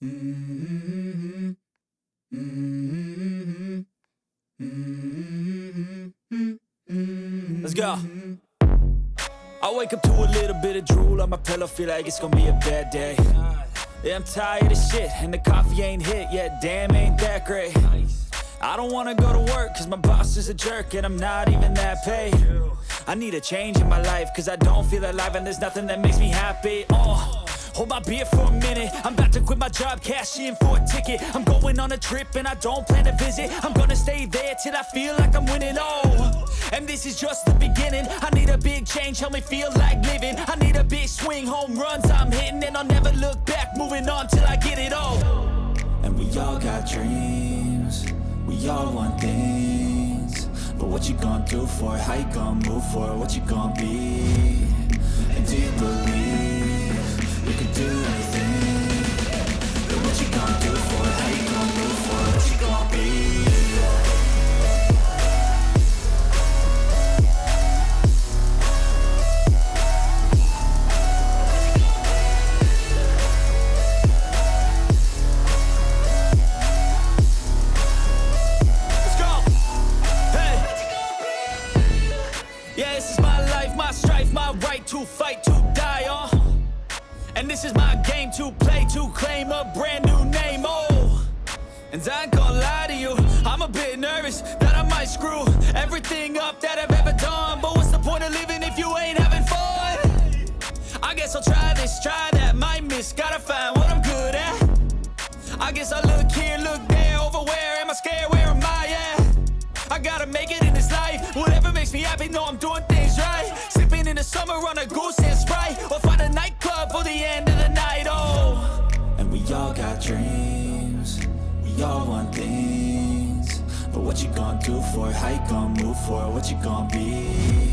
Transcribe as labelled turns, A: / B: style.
A: Mm-hmm. Mm-hmm. Mm-hmm. Let's go. I wake up to a little bit of drool on my pillow, feel like it's gonna be a bad day. Yeah, I'm tired of shit, and the coffee ain't hit yet, damn, ain't that great. I don't wanna go to work, cause my boss is a jerk, and I'm not even that paid. I need a change in my life, cause I don't feel alive, and there's nothing that makes me happy. Hold my beer for a minute, I'm about to quit my job, cash in for a ticket. I'm going on a trip and I don't plan to visit. I'm gonna stay there till I feel like I'm winning, and this is just the beginning. I need a big change, help me feel like living. I need a big swing, home runs I'm hitting, and I'll never look back, moving on till I get it all. And we all got dreams, we all want things, but what you gonna do for it? How you gonna move for it? What you gonna be? And do you believe you can do anything? But what you gonna do for it? How you gonna move for it? What you gonna be? Let's go! Hey! Yeah, this is my life, my strife, my right to fight, to die, and this is my game to play, to claim a brand new name, and I ain't gonna lie to you, I'm a bit nervous that I might screw everything up that I've ever done. But what's the point of living if you ain't having fun? I guess I'll try this, try that, might miss, gotta find what I'm good at. I guess I look here, look there, over where am I scared, where am I at? I gotta make it in this life, whatever makes me happy, know I'm doing things right. Sipping in the summer on a goose and Sprite, or find a nightclub for the end of the night, And we all got dreams, we all want things, but what you gonna do for it? How you gonna move for it? What you gonna be?